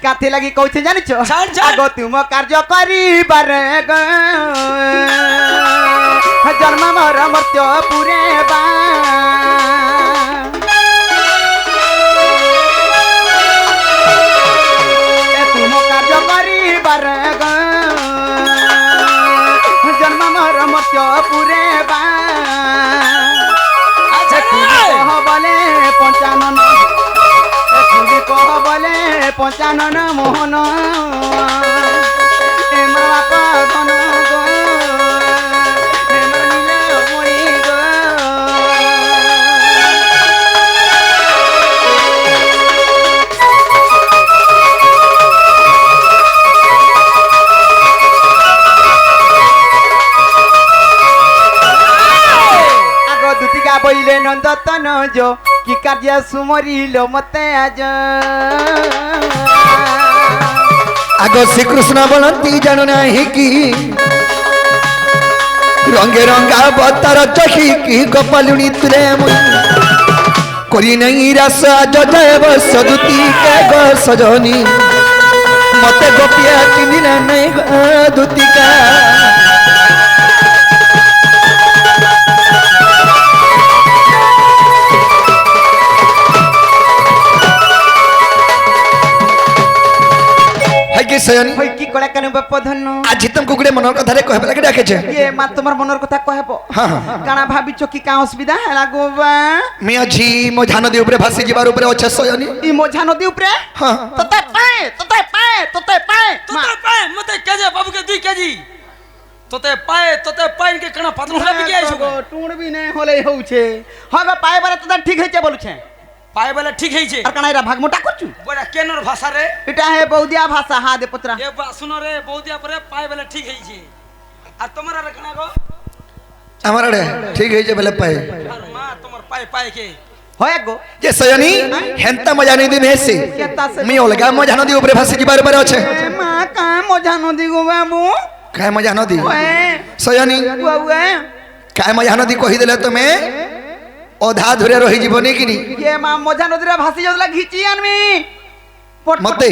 কাথে লাগি কইছে জানিছো আগো তুম কার্য করিবারে জন্ম মর মর্ত্য পুরেবা তুম কার্য করিবারে জন্ম মর মর্ত্য পুরেবা কহ বলে পঞ্চানন কহ বলে পঞ্চানন মোহন বইলে নন্দতন যো কি কার্য সুমরিল মতে আজ আগ শ্রীকৃষ্ণ বলতি জানো নাহি কি রঙে রঙা বতার চহি কি গোপালুনি তুলে করি নাই রাস আজ জয়ব সদুতি কে গো সজনী মতে গোপিয়া চিনি না নাই দুতিকা হই কি কলা কেন বাপ ধন্য আজি তুমকু গুড়ে মনের কথা রে কহবে লাগে ডাকেছে ইয়ে মা তোমার মনের কথা কহব কানা ভাবিছো কি কা অসুবিধা হেলা গো বা মে আজি মঝা নদী উপরে ভাসি যাবার উপরে আছে সয়নি ই মঝা নদী উপরে তোতে পায়ে মতে কেজি বাবুকে 2 কেজি তোতে পায়ে কে কানা পাতন হলা বিকে আইছো গো টুড়বি নাই হলে হউছে হগো পায়ে বারে তোতে ঠিক হইছে বলছে পায়ে বেলা ঠিক হইছে আর কানাইরা ভাগমোটা করছু বড়া কেনর ভাষা রে এটা হে বৌদিয়া ভাষা হা দে পুত্রা এ বা শুনো রে বৌদিয়া পরে পায়ে বেলা ঠিক হইছে আর তোমার আর কানা গো আমার আড়ে ঠিক হইছে বেলে পায়ে আর মা তোমার পায়ে কে হয় গো যে সয়নি হেন্তা মজা নদী মেসি মি অলগা মজা নদী উপরে ভাসি যাবার উপরে আছে মা কা মজা নদী গো বাবু কায় মজা নদী সয়নি কায় মজা নদী কহি দেলে তুমি অধা ধরে রহি জীবনে কিনি কে মা মজা নদীরে ভাসি যাওলা ঘিচি আনমি মতে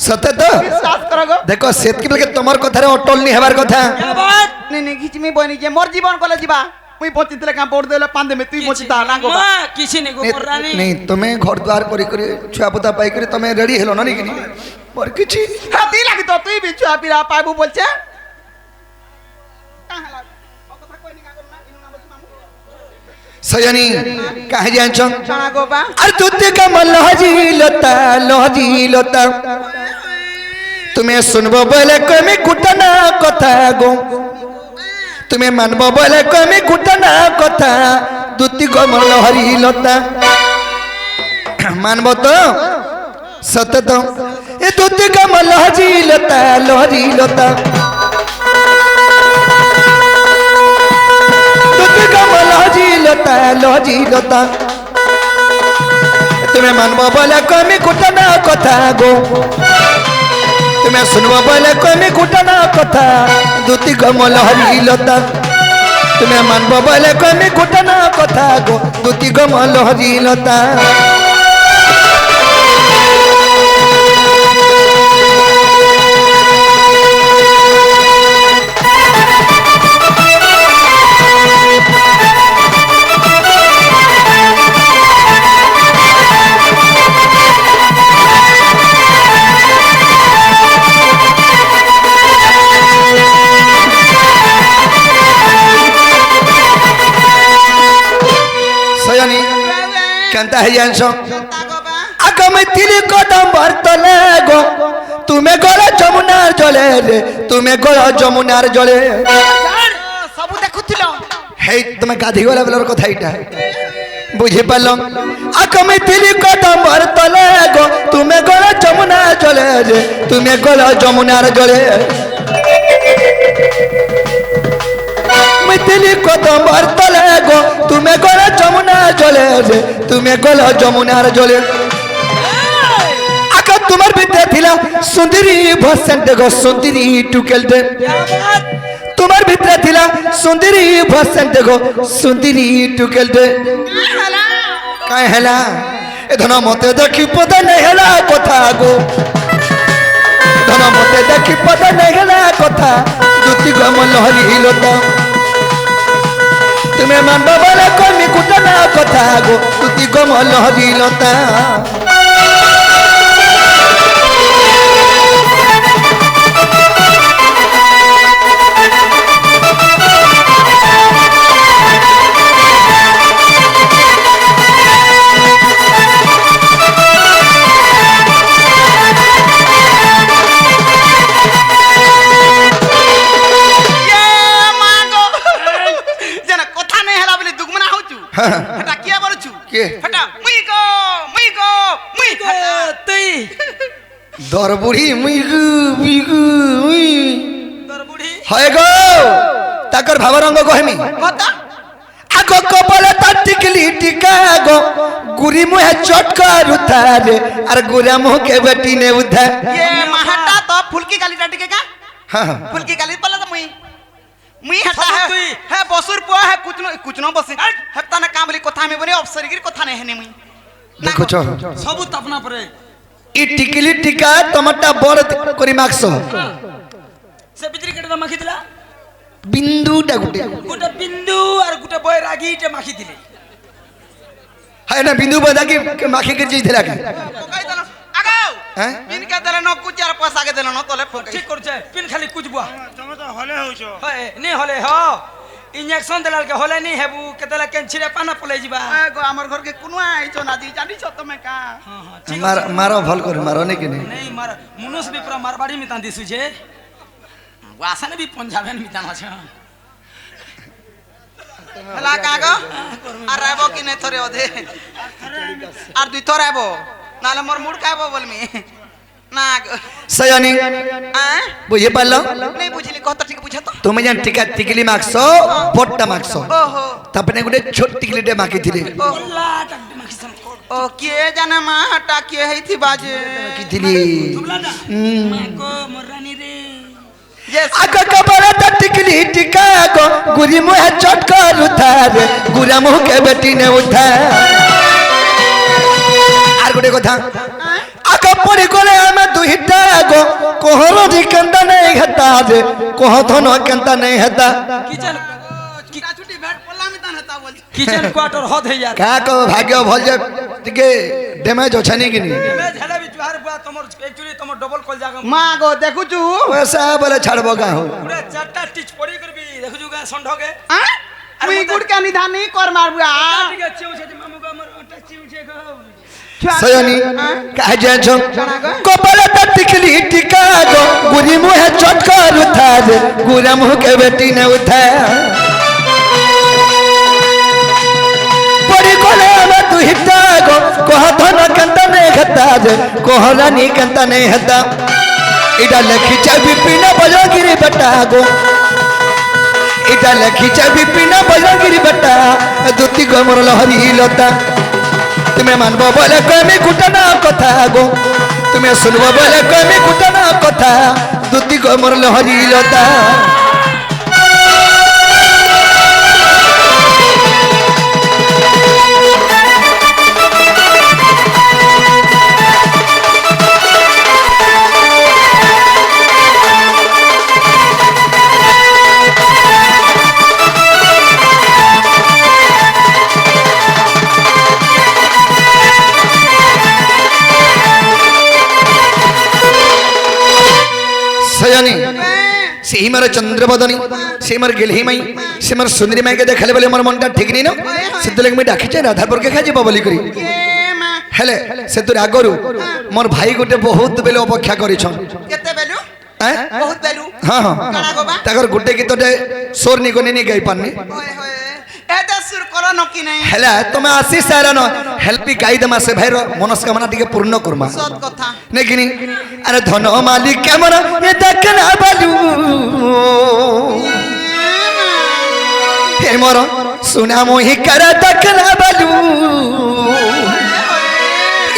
সতে তো বিশ্বাস কর গো দেখো সেতকি বলে তোমার কথারে অটল নি হেবার কথা কে বাত নে ঘিচমি বনি যে মোর জীবন কলে ଯିବା মুই পচিতলে কা পড় দেলে পাঁদে মে তুই পচিতা না গো মা কিছু নে গো রানী नहीं তুমি ঘর দ্বার করি করি ছুয়া পুতা পাই করি তুমি রেডি হেলো না কিনি মোর কিছু হাতি লাগি তো তুই বি ছুয়া পিরা পাইবু বলছে সয়নি কাহে জানছ জানা গো বা আর তুতে কমল লজি লতা তুমি শুনবো বলে কমি কুটনা কথা গো তুমি মানবো বলে কমি কুটনা কথা দুতি কমল হরি লতা মানবো তো সত তো এ দুতি কমল হরি লতা লজি লতা তুমি মানব বলে কমি কুটনা কথা গো তুমি শুনব বলে কমি কুটনা কথা দুতি কমল হরি লতা তুমি মানব বলে কমি কুটনা কথা গো দুতি কমল হরি লতা কেনতা হে জানছ আগামী তিলি কদম বর্তলে গো তুমি গড় যমুনার জলে রে তুমি গড় যমুনার জলে সবু দেখুছিল হেই তুমি গাধি গলা বেলার কথা এটা বুঝি পারল আগামী তিলি কদম বর্তলে গো তুমি গড় যমুনার জলে রে তুমি গড় যমুনার জলে মিতিলি কদম বর্তলে গো তুমি গড় যমুনার জলে রে তুমি গড় যমুনার জলে আকা তোমার ভিতরে থিলা সুন্দরী ভসেন্ট গো সুন্দরী টুকেলটে তোমার ভিতরে থিলা সুন্দরী ভসেন্ট গো সুন্দরী টুকেলটে কাই হেলা এ ধন মতে দেখি পদে নাই হেলা কথা গো দেখি পদ নেগলা কথা দুতি গমল হরিলতা তুমি মানব বলে কমি কুটনা কথা গো দুতি গমল হরিলতা হটা কিয়া বলছু কে হটা মুই গো তুই দরবুড়ি মুইগু বিগু উই তোর বুড়ি হয় গো তাকর ভাবরঙ্গ কহেমি কথা আগ কপালে তার টিকলি টিকা গো গুরি মুহে চটকা রুথারে আর গুরা মুহকে বেটি নে উধা ये महटा तो फुलकी गाली डाटी के का হ্যাঁ फुलकी गाली पला तो मुई हटा सब है तुई। है बसुर पुआ है कुछ न बसे हटा ना काम बोली कथा में बने अफसर की कथा नहीं है मुई দেখুছ সবু তাপনা পরে ই টিকলি টিকা টমাটা বড় করি মাখছ সে বিজলি কেটে মাখি দিলা বিন্দুটা গুটে গোটে বিন্দু আর গোটে বৈরাগীটে মাখি দিলে হয় না বিন্দু বদা কি মাখি কে যাই দিলা কি পকাই দেন আগাও হ্যাঁ ইনকা দেলে ন কুচ আর পয়সা আগে দেলে ন তলে পকাই ঠিক করছে পিন খালি কুচবুয়া তুমি তো হলে হইছ হয় নি হলে হ ইনজেকশন দেলাল কে হলে নি হেবু কেতেলা কেনছিরে পানা পলাই যিবা গো আমার ঘর কে কোনো আইছো না দি জানি ছো তুমি কা হ্যাঁ হ্যাঁ ঠিক মার মারো ভাল করে মারো নে কি নে नहीं मार मुनुस भी पूरा मारवाड़ी में तांदी सुझे वासन भी पंजाबन में ताना छ हला कागो আর রাইবো কি নে থরে ওদে আর দুই থর আইবো নালে মোর মুড কাইবো বলমি না সয়ানি বুঝে পারলো नहीं बुझली कहता ठीक बुझा तो তুমি জান টিকা টিকলি মাখছ পট্টা মাখছ ओहो তারপরে গুটে ছোট টিকলিটে মাখি দিলে अल्लाह टक माखिसन ओ के जाने मा हटा के है थी बाजे কি দিলি तुमला ना माको मोरानी रे यस আগ কপালে তার টিকলি টিকা গো গুরি মুহে চটকা রুথারে গুরা মুহকে বেটি নে উঠা আর গুটে কথা আগ পড়ি গলে আমি দুইটা গো কোহর জি কেনতা নেই হেতা রে কোহথন কেনতা নেই হেতা किचन का छुट्टी बैठ पल्ला में तान हता बोल किचन क्वार्टर हद है यार কা কো ভাগ্য ভল যে টিকে ড্যামেজ হছনি কিনি मैं झला भी तुहार बुआ तमर एक्चुअली तमर डबल कॉल जागा मां गो देखु छु वैसा बोले छड़बो का हो पूरा चारटा टिच पड़ी करबी देखु जुगा संढोगे आ मुई गुड़ का निधान नहीं कर मार बुआ ठीक है चिउ छे मामू का हमर अटा चिउ छे गो সয়নি কাহ যাছ কপালে তার টিকলি টিকা গো গুরি মুহে চটকা রুথারে গুরা মুহকে বেটি নে উঠা পড়ি গলে আমি দুইটা গো কোহথন কেনতা নেই হেতা রে কোহরানি কেনতা নেই হেতা এটা লেখিছে বিপিন বজগিরি বেটা গো এটা লেখিছে বিপিন বজগিরি বেটা দুতি গমর লহরি লতা তুমি মানব বলে কমি কুটনা কথা গো তুমি শুনব বলে কমি কুটনা কথা দুতি গমর লহরি লতা सयानी से ही मार चंद्रबदनी से मार गिलही माई से मार सुंदरी माई के देखले बोले मोर मनटा ठीक नहीं न सिद्धलेग में डाकी छै राधापुर के खाजी बोली करी के मां हेले से तोर आगरु मोर भाई गोटे बहुत बेले अपेक्षा करी छन केते बेलु हैं बहुत बेलु हां हां काना गोबा ताकर गुटे गीतटे सोर निको नहीं गाई पानी ओए होए एते सुर करो न कि नहीं हेला तुम आसी सारन हेल्पी गाई दमा से भाईर मनस्कामना टिके पूर्ण करमा सत कथा नेकिनी अरे धन मालिक कैमरा ये देखना बालू हे मोर सुना मोहि कर देखना बालू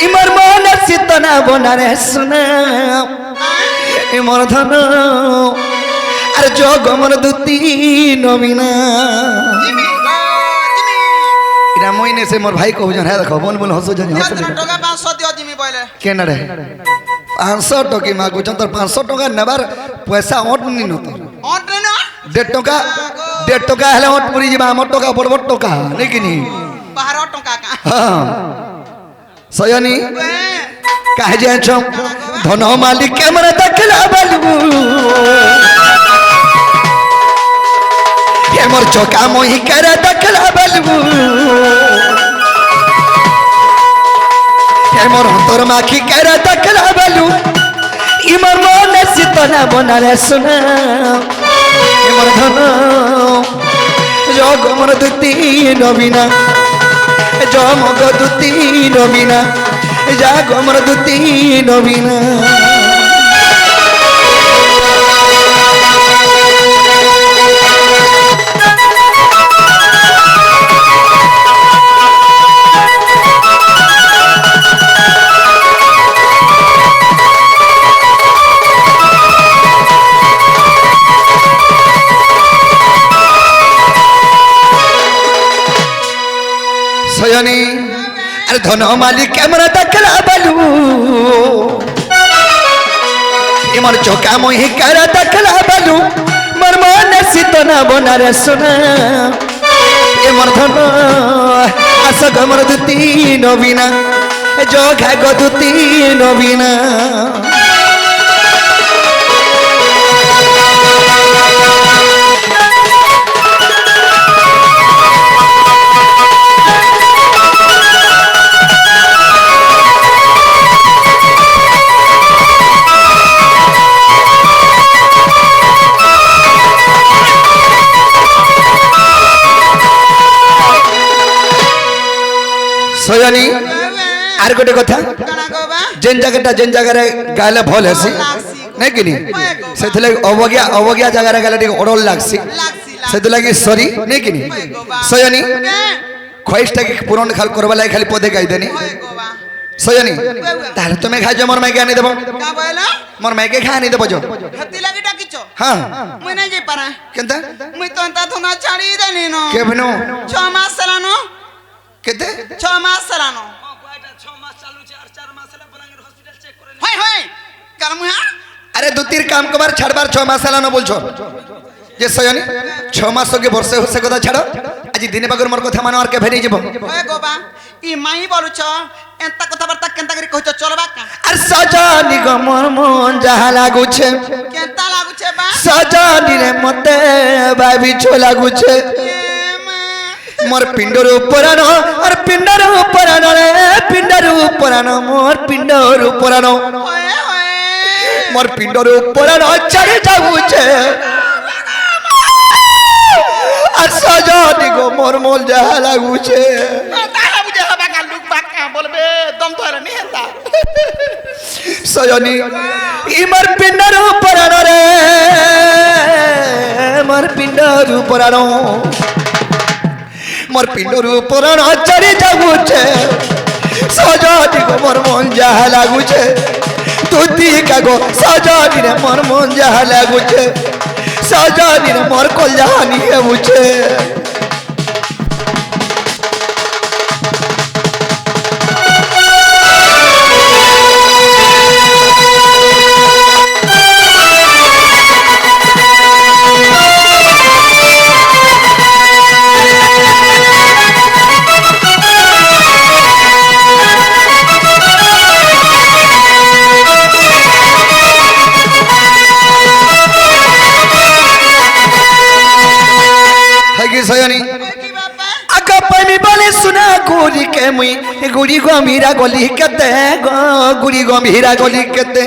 इमर मन सितना बना रे सुना इमर धन अरे जो गमर दुती नवीना जिमी गो जिमी इरा मोइने से मोर भाई को जन है देखो बोल बोल हंसो जन या हंसो तोरा टका 500 दियो जिमी बोले केना रे 500 टकी मागुछन तोर 500 टका नेबार पैसा ओट नी न तोर অটে না 1.5 टका हेले ओट पुरी जिबा हमर टका बड़ बड़ टका नै किनी 12 টকা কা हां सयनी काहे जे छ धन मालिक के मन देखला बलबू हे मोर चोका मोहि करे देखला बलबू हे मोर अंतर माखी करे देखला बलू इमर मन सितना बनाले सुना हे मोर धन जोग मोर दुती नबीना जमग दुती नबीना जाग मोर दुती नबीना सयनी अरे धन मालिक कैमरा देखला बलू इमर चौका मोहि कर देखला बलू मोर मन सितना बना रे सुना इमर धन आस गमर दुती नबीना जो घाग दुती नबीना सयनी आर गोटे कथा কানা গবা जेन जगह रे गाले भल हेसी नै किनी सेथले अवज्ञा अवज्ञा जगह रे गाले ओडल लागसी লাগছি सेथले लागी सॉरी नै किनी सयनी ख्वाइशटा के पूर्ण खाल करबा लाई खाली पदे गाई देनी হয় গবা सयनी ताले तुमे खा जे मोर माइके आनी देबो কা বইলা मोर माइके खा आनी देबो जो হতি লাগি ডাকিছ हां মুই না যাই পারা केनता মুই তো তা ধুনা ছাড়ি দেনি ন के भनो 6 মাস চালানো केते 6 মাস চালানো 6 মাস চালু আছে আর 4 মাস হলে বলাঙ্গীর হসপিটাল চেক করে হয় হয় কার মুই अरे दो तीर काम कबार छाड़बार 6 मास साला न बोलछो जे सयनी 6 मास के वर्षे होसे कथा छाड़ो आज दिने बागर मोर कथा मानो आर के भेनी जेबो হয় গবা ই মাই বলুছ এন্তা কথা বার্তা কেনতা করি কইছ চলবা কা আর সজনি গো মোর মন যাহা লাগুছে কেনতা লাগুছে বা सजनी रे मते बाबी छो लागुछे मोर पिंडर उपरानो और पिंडर उपरानो रे पिंडर उपरानो मोर पिंडर उपरानो হয় হয় मोर पिंडर उपरानो चढ़ जाउछे আর सजनी गो मोर मोल जहा लागुछे তাহলে বুঝে হবা কা লুক বাকা বলবে দম ধরে নি হেতা सजनी इमर पिंडर उपरानो रे मोर पिंडर उपरानो मोर पिंडर उपरानो चढ़ जाउछे सजनी गो मोर मन जहा लागुछे तुती का गो सजनी रे मोर मन जहा लागुछे सजनी रे मोर कोल जहानी हेबुछे सयनी কি বাবা आगा पानी बोले सुना गुरी के मुई गुरी गो मीरा गली केते गुरी गो मीरा गली केते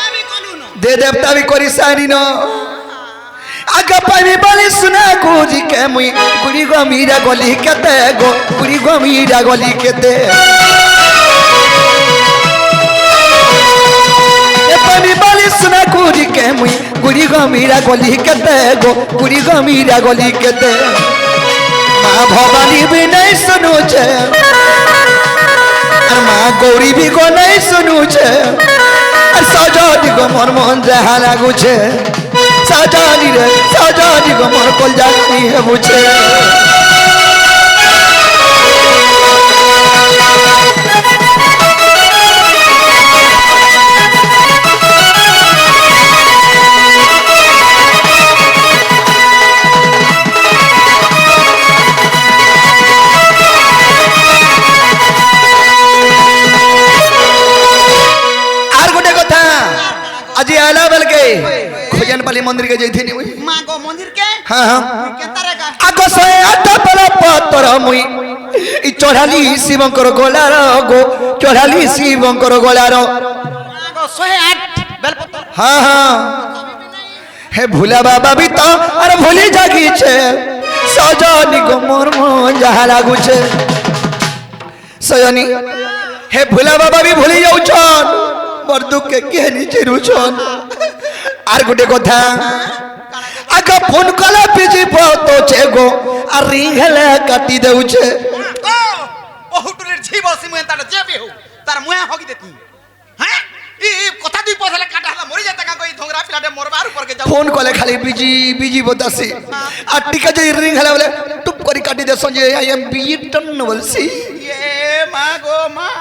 আমি কলু ন दे देवता भी करी सारी न आगा पानी बोले सुना गुरी के मुई गुरी गो मीरा गली केते गुरी गो मीरा गली केते ए पानी बोले सुना गुरी के मुई गुरी गो मीरा गली केते गुरी गो मीरा गली केते माँ भवानी भी नहीं सुनू छे और माँ गौरी भी को नहीं सुनू छे और सजनी को मोर मन जहा लागू छे सजनी रे सजनी को मोर कोल जानी है बुझे खोजन पाली मंदिर के जैथिनी मुई माँ गो मंदिर के हाँ हाँ केतारे का आगो 108 बेल पतर मुई इ चढ़ाली शिवंकर गोलार गो चढ़ाली शिवंकर गोलार माँ गो 108 बेलपत्र हाँ हाँ हे भूला बाबा भी तो अरे भूली जागी छे सजनी गो मोर मन जहा लागू छे सजनी हे भूला बाबा भी भूली जाऊ छन मोर दुख के केहनी चिरू छन आर गुटे कथा आगे फोन कला बिजी तो छे गो आ रिंग हेले काटी देउ छे ओ हुटुलेर छि बसी मुए तार जेबे हो तार मुए होगी देती हैं ई कथा दुई पथले काटा हला मरि जाता का कोई धोंगरा पिलाटे मोरबार ऊपर के जाऊ फोन कले खाली बिजी बिजी बतासी आ टिका जे रिंग हेले बोले टुप करी काटी दे Sanjay I am busy ton बोलसी ये माँ गो माँ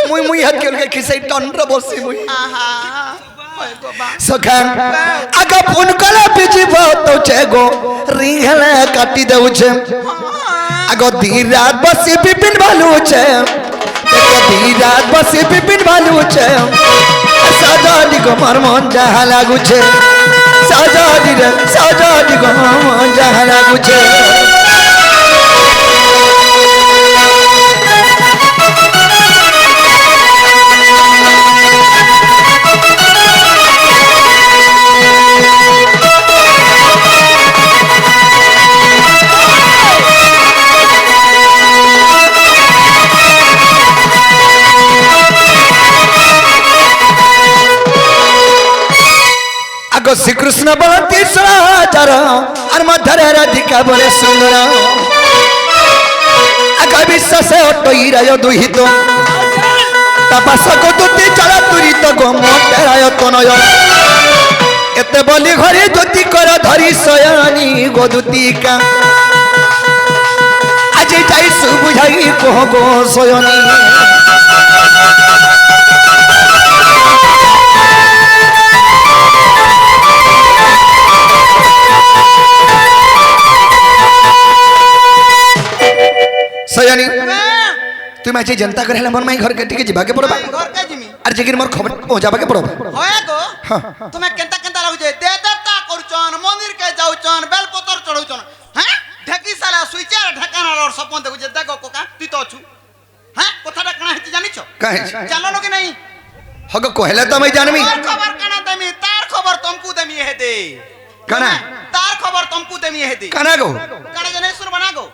मुई मुई हाथ के खिसै टन रे बसी मुई आहा ओए गो बा सखा आगे फोन कला बिजी तो छे गो रिंग हेले काटी देउ छे आगो धीर रात बसी बिपिन भालू छे देखो धीर रात बसी बिपिन भालू छे सजानी को मोर मन जहा लागू छे सजानी रे सजानी को मोर मन जहा लागू छे आगो श्री कृष्ण बोल 30,000 और मधुर राधिका बोले सुंदर आगे विश्वास टोई राय दुहित तपस को दुति चला तुरी तो गो मोटेराय तनय एते बोली घरे ज्योति कर धरी सयानी गो दुतिका आज जाई सुबुझाई को गो सयनी सयानी तुम आज जनता करे मन माई घर के टिके जिबा के पड़बा घर के जिमी और जेगिर मोर खबर पहुंचाबा के पड़बा होया गो तुम्हें केंता केंता लागु जे दे देता करूचन मंदिर के जाउचन बेलपत्र चढ़ौचन हैं ढकी साला सुइचा ढकाना और सपन देखु जे देखो कोका तू तो अछु हैं कथाटा कणा हेति जानिछो काहे चलो नो कि नहीं हगो कहले तो मैं जानमी तार खबर कणा देमी तार खबर तुमको देमी हे दे कणा तार खबर तुमको देमी हे दे कणा गो कणा जने सुर बना गो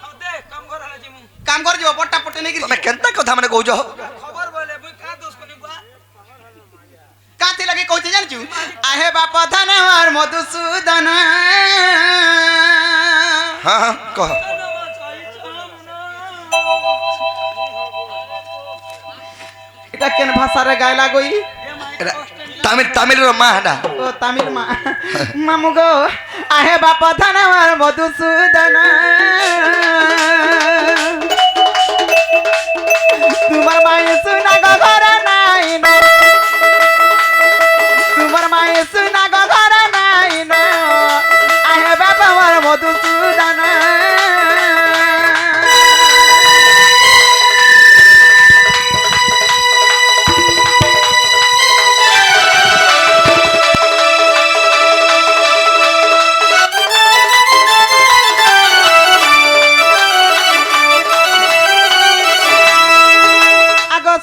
काम कर जो पट्टा पट्टे नहीं तमे केंता कथा माने कहू जो खबर बोले बुई का दोष कोनी बा काते लगे कहते जान छु आहे बाप धन और मधुसूदन हां हां कह এটা কেন ভাষারে গায়লা গই तमिल तमिल रो मां हडा ও তামিল মা মামু গো আহে বাপ ধন আর মধুসূদন তোমার মায়ে সুনা গো ঘর নাই না তোমার মায়ে সুনা গো ঘর নাই না আহে বাপ আর মধুসূদন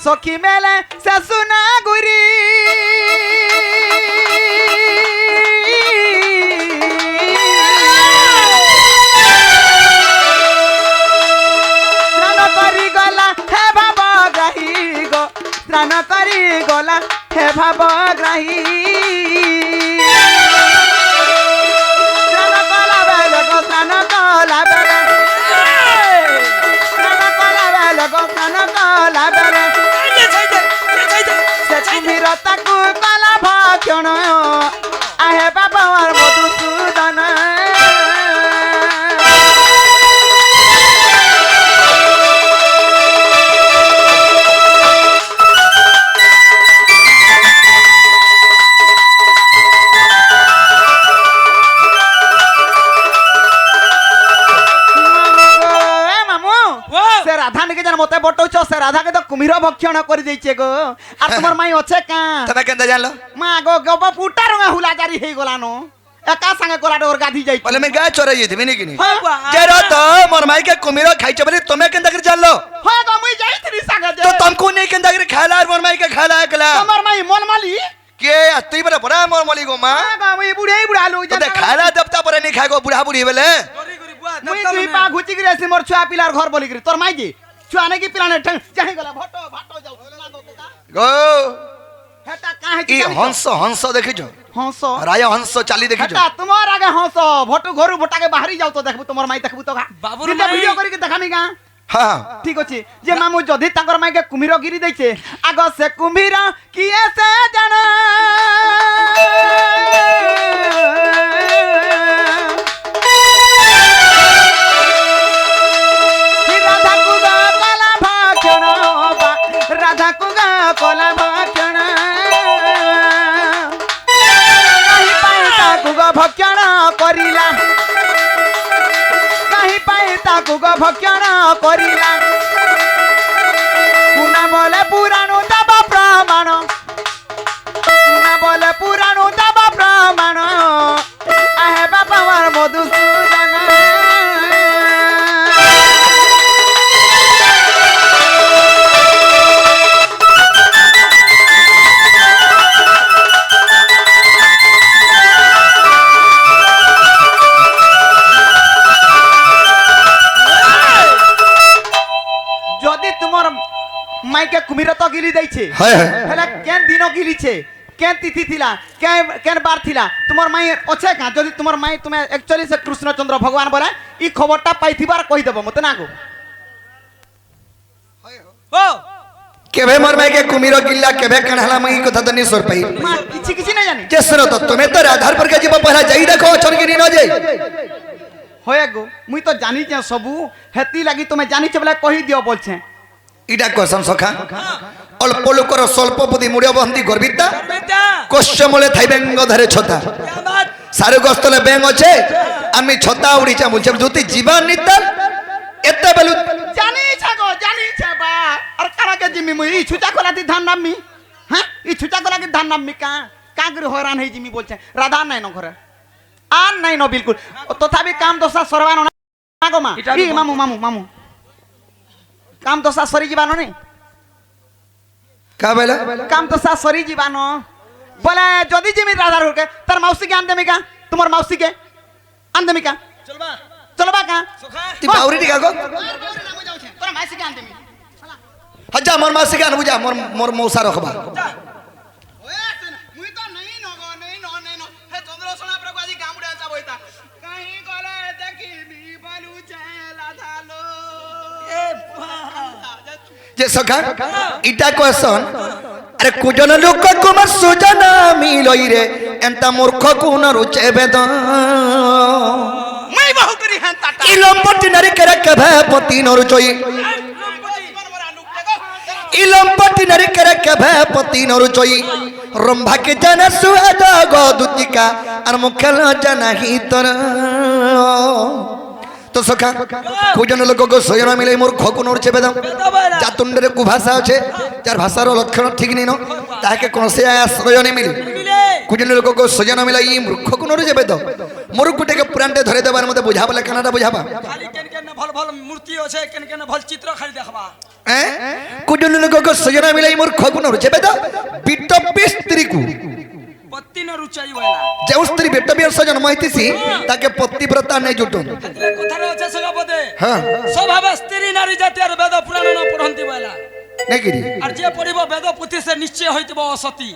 सखी मेले से सुना गुरी स्नान करी गला हे भाव ग्राही गो स्नान करी गला हे भाव ग्राही स्नान कला बेल गो स्नान कला बेल स्नान कला बेल गो स्नान कला बेल ताकू कला भाक्षण आहे बाबा मधुसूदन मामू से राधा निके जन मते बटौछ से राधा के तो কুমির ভক্ষণ করে দিয়েছে গো আর তোমার মাই আছে কা তুমি কেনতে জানলো মা গো গো পুটা রঙা হুলা জারি হয়ে গলানো একা সাঙ্গে গলাটা ওর গাধি যাই বলে আমি গায়ে চড়াই যাইতিবি নাকি নি হ্যাঁ যেরা তো মোর মাইকে কুমির খাইছে বলে তুমি কেনতে করে জানলো হ্যাঁ গো মুই যাইতিনি সাঙ্গে তো তুমকো নেই কেনতে করে খাইলা আর মোর মাইকে খাইলা একলা তোমার মাই মনমালি কে তুই বলে পড়া মোর মলি গো মা হ্যাঁ গো মুই বুড়ে বুড়া লু তো খাইলা দেবতা পরে নি খাই গো বুড়া বুড়ি বলে মুই তুই পা ঘুচি গিরে আসি মোর ছুয়া পিলার ঘর বলি গিরি তোর মাই জি ছুয়া নাকি পিলানে ঠং চাহি গলা ভটো ভাটো যাও গো হেটা কাহে ই হংস হংস দেখিছো হংস রাজা হংস চালি দেখিছো হেটা তোমার আগে হংস ভটো ঘরু ভটাকে বাহারি যাও তো দেখবো তোমার মাই দেখবো তো বাবুর দিটা মাই- ভিডিও করি কি দেখামি গা হ্যাঁ ঠিক আছে যে মামু যদি তাঙ্কর মাইকে কুমির গিরি দেইছে আগ সে কুমির কি এসে জানা রাধা কুগা কলা ভাষণ রাধা কুগা কলা ভাষণ কাহি পাই তাকু গো ভক্ষণ করিলা কাহি পাই তাকু গো ভক্ষণ করিলা কুনা বলে পুরাণু দব প্রমাণ কুনা বলে পুরাণু দব প্রমাণ আহে বাবা আমার মধুসূদন যদি তোমার মাইকে কুমির তো গিলি দেইছে হ্যাঁ হ্যাঁ হেলা কেন দিন গিলিছে কেন তিথি থিলা কেন বার থিলা তোমার মাই আছে কা যদি তোমার মাই তুমি একচুয়ালি সে কৃষ্ণচন্দ্র ভগবান বলে ই খবরটা পাইথিবার কই দেব মতে না গো ও কেবে মোর মাইকে কুমির গিল্লা কেবে কেন হলা মই কথা তো নি সর পাই মা কিছু কিছু না জানি যে শুনো তো তুমি তো আধার पर के जीव पहला जाई देखो छोड़ के न जाई হয় গো মুই তো জানি যে সবু হেতি লাগি তুমি জানিছ বলে কই দিও বলছে ইটা কোসম সখা অল্প লোকর স্বল্প বুদ্ধি মুড়ে বন্দি গর্বিতা বেটা কোশ্চ মূলে থাই বেঙ্গ ধরে ছতা क्या बात সারে গস্তলে ব্যাং আছে আমি ছতা উড়িছা বলছি যদি জীবন নিতাল এতে বেলু জানিছ গো জানিছ বা আর কারাকে জিমি মুই ই ছুটা কলাতি ধান নামমি হ্যাঁ ই ছুটা কলাতি ধান নামমি কা করে হয়রান হই জিমি বলছে রাধা নাই ন ঘরে আর নাই ন বিলকুল তথাপি কাম দশা সরবানো না গো মা এটা ই মামু মামু মামু কাম দশা সরি জীবানো নে কা বেলা কাম দশা সরি জীবানো বলে যদি জিমি রাধার হুকে তার মাউসিকে আন দেমিকা তোমার মাউসিকে আন দেমিকা चलबा চলবা কা सुखा তুই বাউরি টিকা গো তোর মাউসিকে আন দেমি হজ্জা মোর মাসে গান বুঝা মোর মোর মৌসা রখবা মুই তো নাই নগো নাই ন নাই ন হে চন্দ্রসোনা প্রভু আজি গামুড়ে যা বইতা কাহি গলে দেখিবি বালু চেলা ধালো ए बा যে সখা ইটা কোসন আরে কুজন লোক কুমার সুজন মিলই রে এন্তা মূর্খ কোন রুচে বেদ মুই বহু করি হ্যাঁ তাটা ইলম্পটি নারী কেরে কেভে পতি নরুচই ইলম্পটি নারী কেরে কেভে পতি নরুচই রম্ভাকে জানা সুয়াদ গদুতিকা আর মুখেল জানাহি তর তো সখা কুজন লোক সয়ন মিলে মূর্খ কোন রুচে বেদ बेटा যা তুণ্ডরে কুভাষা আছে যার ভাষার লক্ষণ ঠিক নেই তাকে কোনসে আশ্রয় নেই মিলে मिले কুজন লোক সজন মিলে ই মূর্খ কোন রুচে বেদ মূর্খটাকে পুরানটে ধরে দেবার মধ্যে বুঝাবা লেখানাটা বুঝাবা खाली केन केन भल भल मूर्ति আছে কেন কেন ভল চিত্র খালি দেখবা কুজন লোক সজন মিলে ই মূর্খ কোন রুচে বেদ বিটপি স্ত্রীকু পত্তি ন রুচাই বলা যে স্ত্রী বিটপি জন্ম হইতিছি তাকে পতিব্রতা নেই জুটুন কথারে আছে সভাপতি হ্যাঁ স্বভাব স্ত্রী নারী জাতি আর বেদ পুরাণ ন পড়ন্তি বলা নাকি আর যে পড়িব বেদ পুথি সে নিশ্চয় হইতব অসতী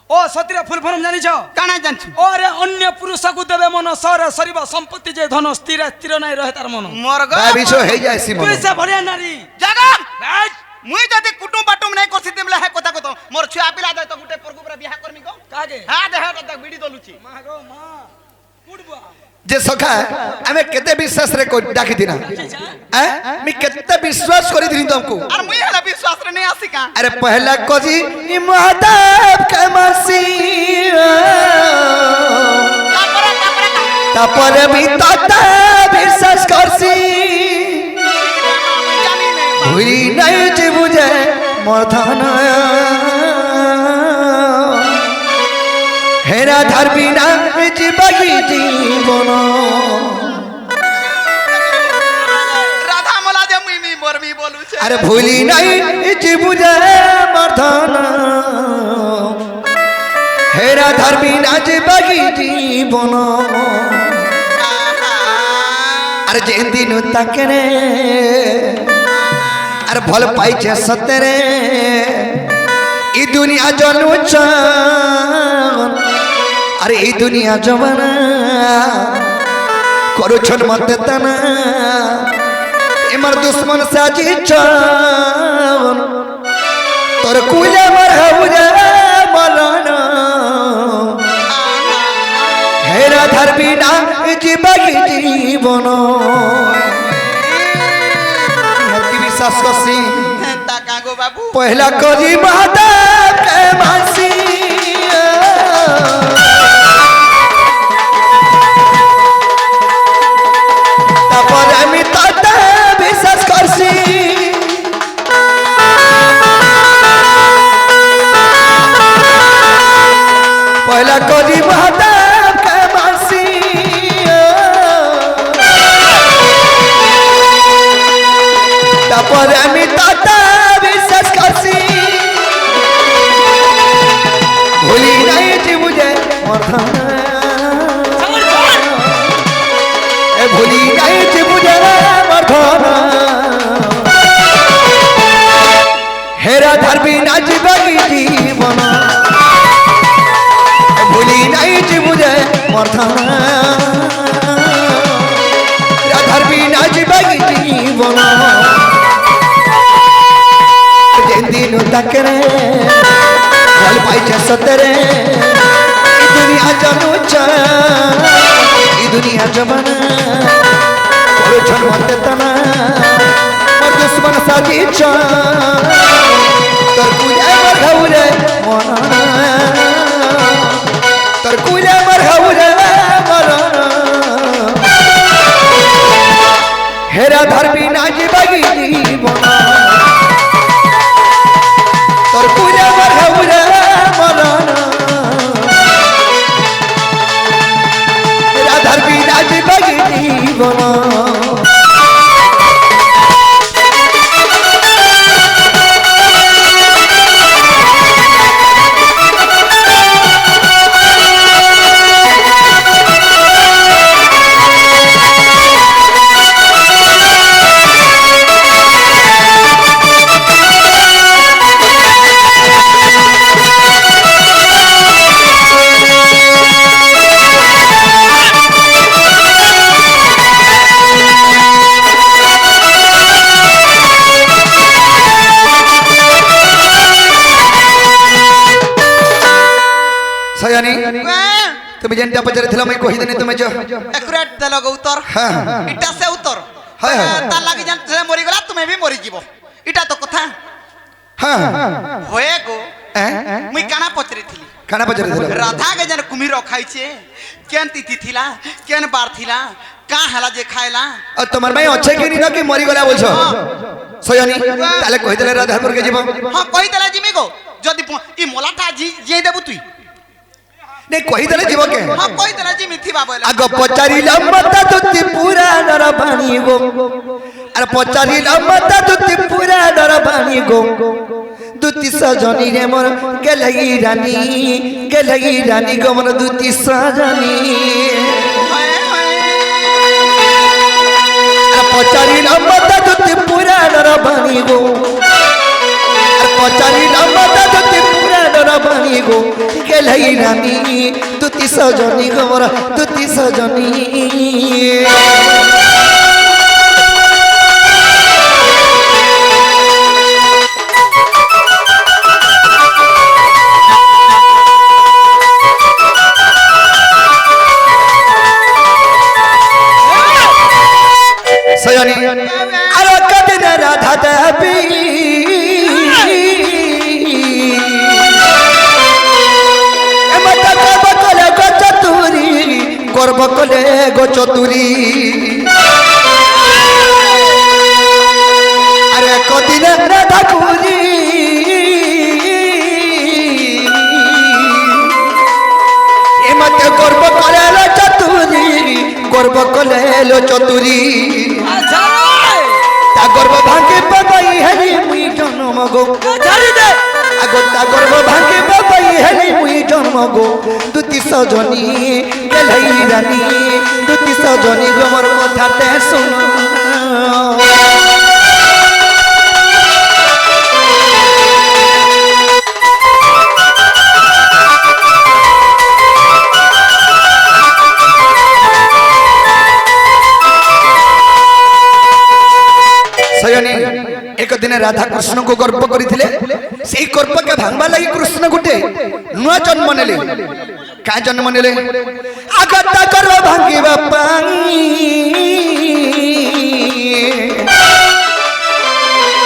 ও সতীর ফুল ফর্ম জানিছ কানা জানছু ওরে অন্য পুরুষকু দেবে মন সরে সরিব সম্পত্তি যে ধন স্থির স্থির নাই রহে তার মন মোর গো বিষ হয়ে যায় সিমন তুই সে বড়িয়া নারী জাগা রাইট মুই যদি কুটুম বাটুম নাই করছি তেমলে হে কথা কত মোর ছুয়া পিলা দে তো গুটে পরগু পরা বিয়া করমি গো কাগে হ্যাঁ দেহ তো বিড়ি দলুছি মা গো মা উড়বা যে সখা আমি কেতে বিশ্বাস রে ডাকি দিনা আমি কেতে বিশ্বাস করে দিন তুমকু আর মুই হেলা বিশ্বাস রে নাই আসি কা अरे पहला कोजी महादेव के मसी तापरे भी ताता विश्वास करसी জানি নাই भूरी नहीं जी बुझे মোর ধন হেরা ধারবি না জীবাগি জীবন রাধা মোলা যে মুই মরবি বলুছে আরে ভুলি নাই জীবুজে মোর ধন হেরা ধারবি না জীবাগি জীবন আর যেদিন তাকে রে আর ভাল পাইছে সতেরে এই দুনিয়া জনুচ আর এই দুনিয়া জমানা করুছন মতে তানা এমার দুশ্মন সাজিছ তোর কুলে মার হাউরে মলন হেরা ধরবি না জীবাগি জীবন বিশ্বাস করছি তা কাগো বাবু পহলা করি মাতা কে মাসি তারপরে আমি তাতে বিশ্বাস করছি পহলা করি মাতা কে মাসি তারপরে আমি তাতে বিশ্বাস করছি ভুলি নাই জীবুজে ভুলি নাই জীবুজে হেরা ধরবি না জীবাগি জীবন ভুলি নাই জীবুজে ধরবি না জীবাগি জীবন যেদিন তাকে ভাল পাইছে সতেরে এই দুনিয়া জানুছ এই দুনিয়া জমানা করুছন মতে তানা মোর দুশ্মন সাজিছ তোর কুলে আমার ঘাউরে মরণ তোর কুলে আমার ঘাউরে মরণ হেরা ধরবি না জীবাগি জীবন তোর কুলে আমার ঘাউরে মরণ হেরা ধরবি না জীবাগি জীবন সয়ানি তুমি যেটা পচারিছিল মই কহি দেনি তুমি যে একুরেট দেল উত্তর হ্যাঁ এটা সে উত্তর হ্যাঁ, হ্যাঁ। তার লাগি জান সে মরি গলা তুমি भी মরি যাব এটা তো কথা হ্যাঁ হয়ে গো মুই কানা পচরিছিলি কানা পচারিছিল রাধা के जन कुमीर खाइছে केन तिथि थिला केन बार थिला का हला जे खाइला আর তোমার ভাই আছে কি না কি মরি গলা বলছো সয়ানি তাহলে কই দিলে রাধাপুর কে যাব हां কই দেলা জিমি গো যদি ই মোলাটা যে দেবু তুই নে কই দিলে যাব কে हां কই দেলা জিমি থিবা বলে আগ পচারিলাম মতা তুতি পুরা নর বাণী গো আর পচারিলাম মতা তুতি পুরা নর বাণী গো দুতি সজনী রে মোর গেলই রানী গো মোর দুতি সজনী আর পচারিলাম মতা তুতি পুরা নর বাণী গো আর পচারিলাম মতা তুতি পুরা নর বাণী গো গেলই রানী দুতি সজনী গো মোর দুতি সজনী সয়ানি আর কদিন রাধা দেবী গর্ব কলে গো চতুরি আরে কদিন রাধা পুরি মতে গর্ব করেলো চতুরি গর্ব করেলো চতুরি আচ্ছা তা গর্ব ভাঙে পাবাই হেলি মুই জন্ম গো ছাড়ি দে আগো তা গর্ব ভাঙে পাবাই হেলি মুই জন্ম গো দুতি সজনী গেলাই রানী দুতি সজনী গো মোর কথাতে শুনো सयनी एक दिन राधा कृष्ण को गर्व करथिले सेई गर्व के भांगबा लागि कृष्ण गुटे नुआ जन्म नेले का जन्म नेले आगता गर्व भांगीबा पानी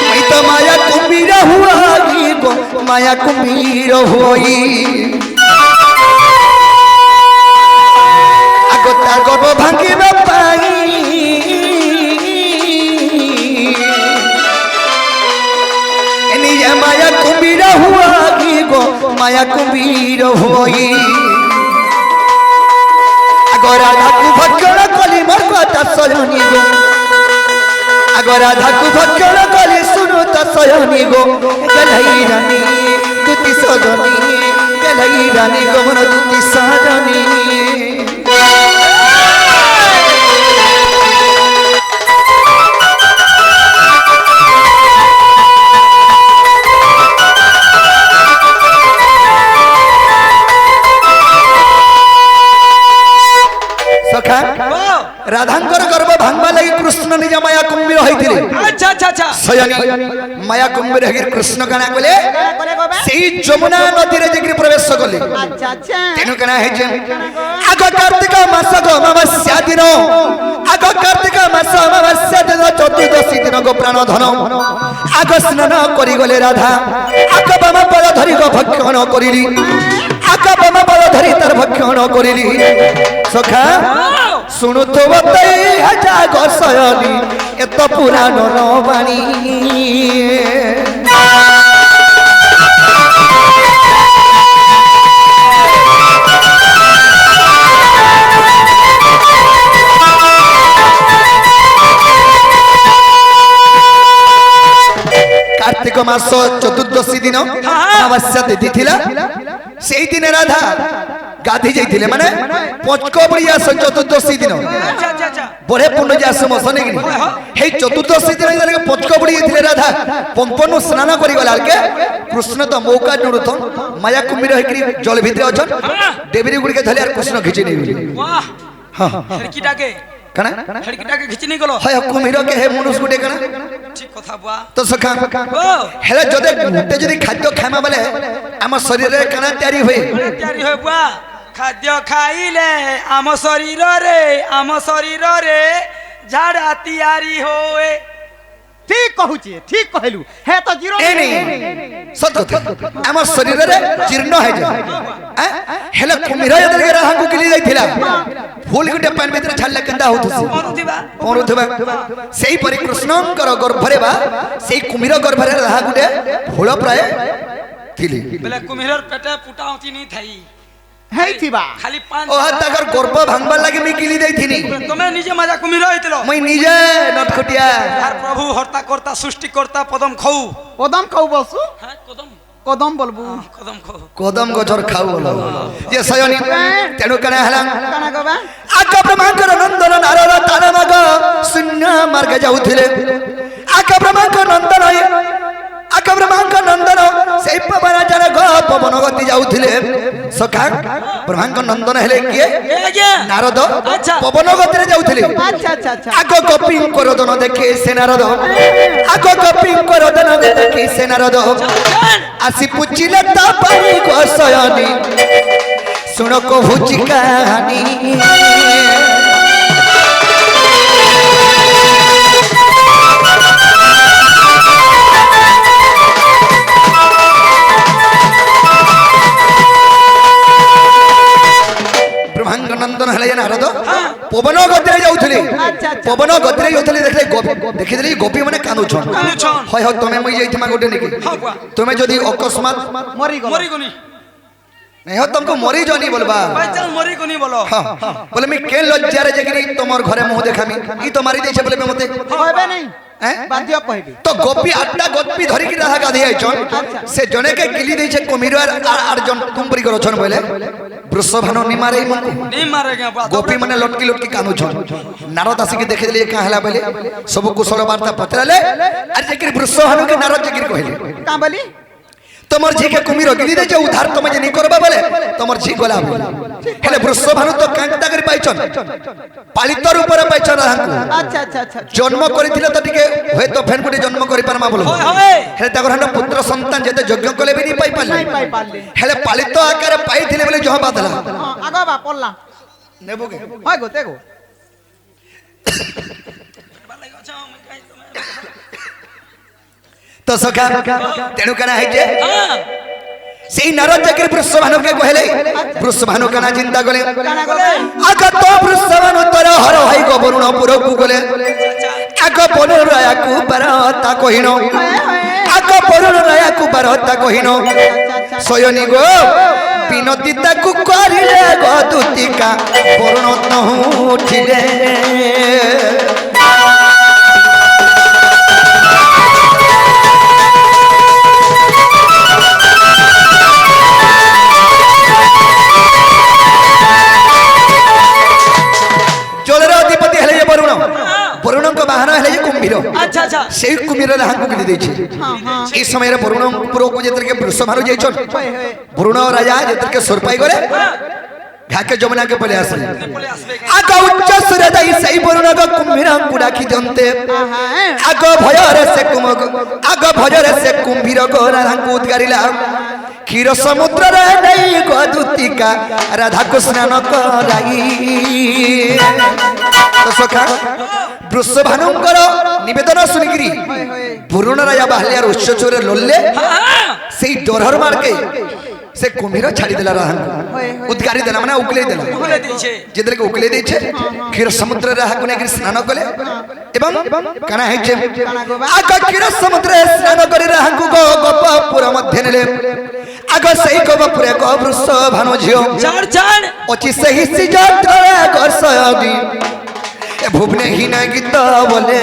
मैं तो माया कुंभीर हुआई गो माया कुंभीर होई आगता गर्व भांगीबा पानी माया कुंभीर हुआ गो माया कुंभीर होई आगो राधा को भक्षण कली मोर कथा सयनी गो आगो राधा को भक्षण कली सुनो त सयनी गो गलाई रानी दुति सजनी गलाई रानी गो मोर दुति सजनी सखा राधांकर गर्भ भांगबा लागि कृष्ण निज माया कुंभीर होइथिले अच्छा अच्छा अच्छा सयनी माया कुंभीर हेगि कृष्ण कना कोले सेई जमुना नदी रे जेकि प्रवेश कले अच्छा अच्छा तेनु कना हे जे आगो कार्तिक मास गो अमावस्या दिन आगो कार्तिक मास अमावस्या दिन चतुर्दशी दिन गो प्राण धन आगो स्नान करि गले राधा आगो बामा पद धरि गो भक्षण करिली आगो बामा पद धरि तार भक्षण करिली सखा सुनु तो बतई हजा गो सयनी एत पुराण नबाणी कार्तिक मास चतुर्दशी दिन अमावस्या तिथि थिला सेई दिन राधा गाधी जाइथिले माने पचकबड़िया चतुर्दशी दिन अच्छा अच्छा अच्छा बड़े पुण्य जास मसने कि हे चतुर्दशी दिन इधर पचकबड़ी जाइथिले राधा पंपनु स्नान करि गला के कृष्ण तो मौका जोड़ुथ माया कुंभीर हेकरी जल भितर अछन देवरी गुडी के धले कृष्ण खिचि नै वाह हां खिड़की डाके कना खिड़की डाके खिचि नै गलो हाय कुंभीर के हे मनुष्य गुटे कना ठीक कथा बुआ तो सखा ओ हेले जदे गुटे जदी खाद्य खामा बेले हम शरीर रे कना तयारी होय तयारी होय बुआ खाद्य खाइले आम शरीर रे झाड़ा तैयारी होए ठीक कहूची ठीक कहलु हे तो जीरो ए नहीं सत कथा हम शरीर रे जीर्ण है जा हेले कुंभीर जदे के राहा को किली जाइथिला फूल गुटे पानी भीतर छाडले कंदा होतुसी परुथबा सेही परि कृष्णंकर गर्भरे बा सेही कुंभीर गर्भरे राहा गुटे फूल प्राय थिली बेले कुम्हीर पेटे पुटाउती नहीं थाई हे थिबा खाली पांच ओ तगर गर्भ भांगबा लागि मी किली दैथिनी तुम्हें निजे मजा कुम्हीर होइतलो मैं निजे नटखटिया यार प्रभु हरता करता सृष्टि करता पदम खाऊ कदम खाऊ बसु हां कदम कदम बोलबू कदम खाऊ कदम गजर खाऊ बोलो ये सयनी तेनु कने हला काना गबा आका ब्रह्मांकर नंदन नारद तानमग शून्य मार्ग जाउथिले आका ब्रह्मांकर नंदन आका ब्रह्मांकर नंदन सेई पवन जन गो पवन गति जाउथिले सखा ब्रह्मांकर नंदन हेले किए नारद पवन गति रे जाउथिले अच्छा अच्छा अच्छा आगो गोपी करदन देखे से नारद आगो गोपी करदन देखे से नारद आसी पुचिले ता पानी को सयनी सुनो को हुची कहानी ब्रह्मांड नंदन हेले नारद पवन गतिरे जाउथले पवन गतिरे जाउथले देखले देखिदली गोपी माने कानुछन होय हो तमे मई जाइथमा गोटे नेकी तमे जदी अकस्मात मरी गलो गनी नहीं हो तुमको मरी जानी बोलबा भाई चल मरी को नहीं बोलो बोले मैं के लज्जा रे जगरी तमर घरे मुंह देखामी ई तो मारी देछे बोले मते कहबे नहीं हैं बाध्य कहबे तो गोपी आठटा गोपी धरी की राधा गाधी आइछन से जने के गिली देछे कुमिर आर जन कुंपरी करो छन बोले वृषभानु नि मारे मन नहीं मारेगा बात गोपी माने लटकी लटकी कानु छन नारद आसी के देखे ले का हला बोले सब कुशल वार्ता पतराले अरे जगरी वृषभानु के नारद जगरी कहले का बोली तमर झी के कुमिर गिली दे जे उधार तुम जे नहीं करबा बोले तमर झी गला हेले वृषभानु तो कांता करी पाइछन पालित रूप रे पाइछन हांकु अच्छा अच्छा अच्छा जन्म करिथिले तो टिके होय तो फेन गुटे जन्म करि परमा बोलो होय हेले ताकर हन पुत्र संतान जेते यज्ञ कले भी नहीं पाई पाले नहीं पाई पाले हेले पालित आकार पाइथिले बोले जह बादला हां आगो बा पल्ला नेबोगे होय गो तेगो तो सखा तेनु कना है जे हां सेई नारद जकर वृषभानु के कहले वृषभानु कना चिंता गले काना गले आग तो वृषभानु तोर हर भाई को वरुण पुर को गले आग वरुण राया को बरता कहिनो आग वरुण राया को बरता कहिनो सोयनी गो बिनती ताकू करिले गो दुतिका वरुण न उठिले वरुण को बाहर हेले जे कुंभीर अच्छा अच्छा सेई कुंभीर रे हांकु गिली देछि हां हां ई समय रे वरुण पुरो को जेतर के वृषभानु जाइछन होय होय वरुण राजा जेतर के सुर पाई गले घाके जमुना के पले आसले बोले आसबे आग उच्च सुर दई सेई वरुण को कुंभीर हांकु डाकी जंते हां आग भय रे से कुमक आग भय रे से कुंभीर को हांकु उद्गारिला क्षीर समुद्र रे नहीं गदुतिका राधा कृष्ण न कराई तो सखा वृषभानुंकर निवेदन सुनिगिरी वरुण राजा बाहलियार उच्च चोरे लोल्ले सेई डरहर मार के से कुम्भीर छाड़ी देला रहन उद्गारी देला माने उकले देला बोले दीछे जेदरे के उकले देछे क्षीर समुद्र रे हाकुने गिर स्नान कले एवं कना है जे आग क्षीर समुद्र रे स्नान करि रहंकु गो गोपपुर मध्य नेले आग सही गोपपुर को वृषभानु झियो चढ़ चढ़ ओची सही सिजत रे गसदी ए भुवने ही ना गीत बोले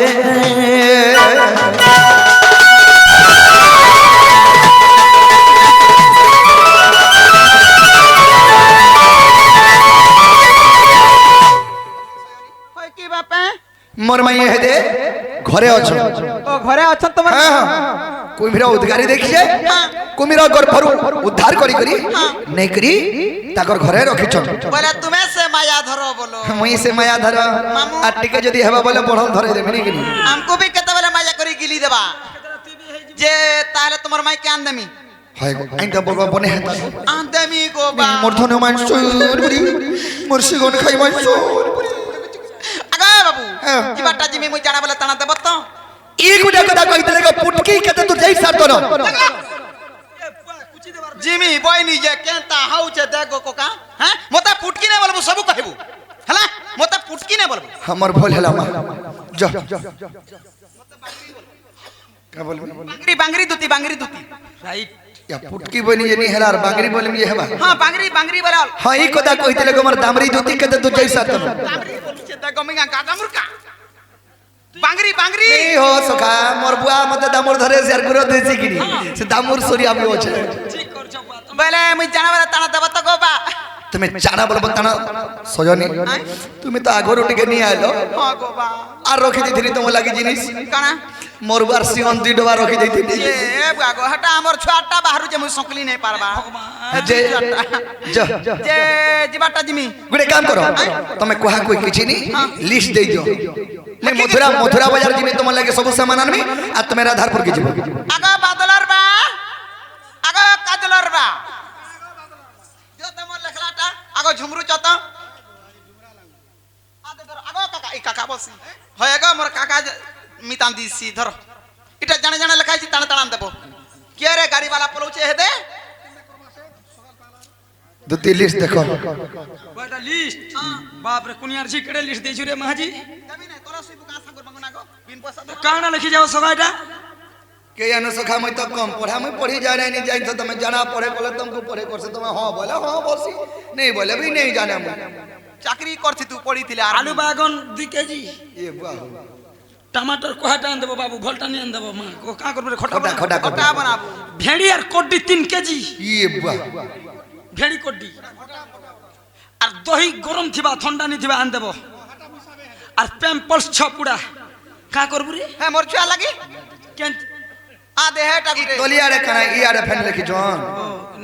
की बापा मोर माई हे दे घरे अछन ओ घरे अछन तमर हां कुम्भीर उद्गारी देखिए कुम्भीर गर्भरु उद्धार करी करी नै करी ताकर घरे रखिछन बोले तुम्हें से माया धरो बोलो मुई से माया धर आटिके जदी हेबा बोले पढ़ल धरे देबे नै कि हमको भी केते बेले माया करी गिली देबा जे ताले तुमर माई के आन देमी हाय आइंदा बोलबा बने है आन देमी गो बा मोर धन मान सोरबुरी मोर सिगन खाइ मान सोरबुरी आगा बाबू जी बाटा जी मुई जाना बोले तना देब तो ई गुडा कदा कहितले के पुटकी केते तू जाई सार तन जिमी बयनी जे केंता हाउ छे देखो कोका हैं मोता पुटकी नै बोलबो सब कहबो हला मोता पुटकी नै बोलबो हमर भोल हला मा जा का बोलबो बांगरी दूती राइट या पुटकी बनी जे नी हलार बांगरी बोलम जे हेबा हां बांगरी बराल हां ई कदा कहितले के हमर दामरी दूती केते तू जाई सार तन बांगरी बोली छे देखो मिगा काका मुर्का बांगरी नहीं हो सखा मोर बुआ मते दामुर धरे से गुरो देसी किनी से दामुर सोरी आबे हो छे ठीक कर छ बात बोले मुई जाना बोले तना देब तो गो बा তুমি জানা বলবো তা না সজনী তুমি তো আগরু টিকে নিয়ে আইলো हां गो बा আর রখি দিছিলি তোম লাগি জিনিস काना মোর বার সিহন দুই ডবা রখি দিছিলি ए बागो हटा हमर छुआटा बाहरु जे मुई सकली नै पारबा যে যা जे जीबाटा जिमी গুড়ে কাম করো তুমি কোহা কই কিছু নি লিস্ট দেই দিও নে মথুরা বাজার জিমি তোমার লাগে সব সামান আনবি আর তুমি রাধারপুর কি যাবো आगा बादलर बा आगा काजलर बा जो तमर लेखलाटा आगो झुमरु चत आगो काका ई काका बसी होएगा मोर काका मितान दिसी धर इटा जाने जाने लखाई छी तान तान देबो के रे गाड़ी वाला पलौचे हेदे দুটি লিস্ট দেখো बड़ा लिस्ट बाप रे कुनियार जी केड़े लिस्ट देछु रे महाजी जमीन है तोरा सुई बुका संगर मंगना गो बिन पैसा दे काना लिखि जाओ सगाइटा के अनु सखा मैं तो कम पढ़ा मैं पढ़ी जा रही नहीं जाइन तो तुम्हें जाना पढ़े बोले तुमको पढ़े कर से तुम्हें हां बोले हां बोसी नहीं बोले भी नहीं जाने मैं চাকরি করছি তু পড়িছিলে আর আলু বাগন 2 কেজি ये वाह टमाटर कोहाटा आन देबो बाबू भोल्टा नहीं आन देबो मां को का करबे खटा खटा खटा কটা खटा বানাবো भेड़ी আর कोड्डी 3 केजी ये वाह भेड़ी कोड्डी আর দহি গরম থিবা ঠান্ডা নি থিবা আন দেবো আর প্যাম্পলস 6 পুড়া का करबु रे হ্যাঁ মোর ছুয়া লাগি কেন আ দেহেটা গুটে तोलिया रे कना ई आरे फैन लिखी जोन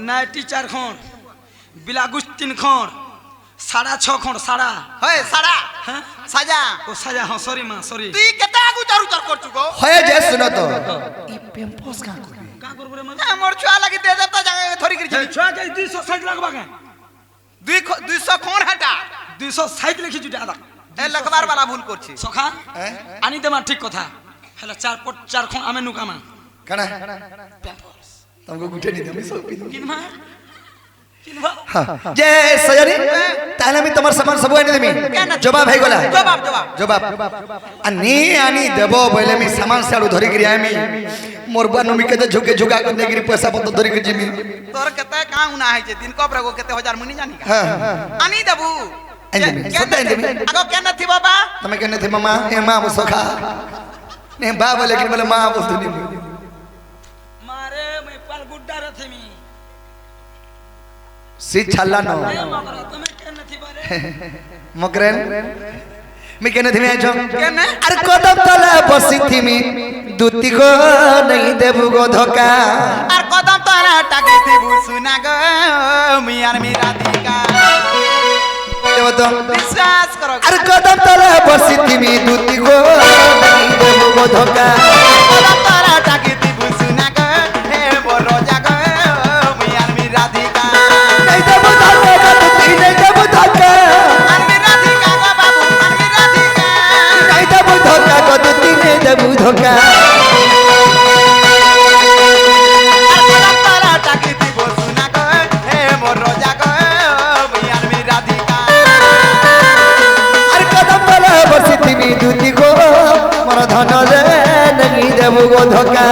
नाइटी 4 खण बिलागुस 3 खण 6.5 खण साड़ा হয় সারা हां সাজা ओ साजा हां सॉरी मां सॉरी তুই কেতে আগু চারু চার করছু গো होए जे सुनो तो ई पेम्पोस का कर का करबु रे मां হ্যাঁ মোর ছুয়া লাগি দে দেতা জায়গা ধরি করে हे छुआ के 260 लगबा के 200 কোন হাটা 260 লিখি জুটা আদা এ লখবার वाला ভুল করছি সখা আনি দেমা ঠিক কথা হেলা 4 खण आमे नुकामा कना प्याम्पल्स तुमको गुटे नहीं दमी सब पी किनवा किनवा जे सजरी ताले मी तुम्हार सामान सब आनी देमी जवाब है गोला জবাব জবাব जवाब अनि आनी देबो बोले मी सामान साडू धरी गिरी आमी मोर बानु मी केते झुके झुका कर नेगिरी पैसा पत धरी के जिमी তোর কেতে কা উনা হইছে দিন কবরে গো কেতে হাজার মুনি জানি हां আনি দেবু আনি দেবি আগো কেন থি বাবা तमे केने थे मामा ए मां मुसखा ने बाबा लेकिन बोले मां बोल दुनी मारे मैं पाल गुड्डा रथमी सी छल्ला नो ए मगरा तमे केन थी बारे मकरेन मी केने थे आजो केने अरे कदम तले बसी थी मी दूती को नहीं देबु गो धोका আর কদম তোরা টাকি দিবু শুনা গো মিয়ার মিরাদিকা देबो तो বিশ্বাস করো अरे कदम तले बसी थी मी दूती को नहीं देबु गो धोका কদম তোরা টাকি দিবু শুনা গো হে বড় জাগো মিয়ার মিরাদিকা नहीं देबु धोका दूती नहीं देबु धोका আর মিরাদিকা গো বাবু আর মিরাদিকা नहीं देबु धोका गो दूती नहीं देबु धोका আর কদম তোরা টাকি দিবু শুনা গো হে বড় জাগো মিয়ার মিরাদিকা अरे कदम तले बसी थी मी दूती को मोर धन रे नहीं देबु गो धोका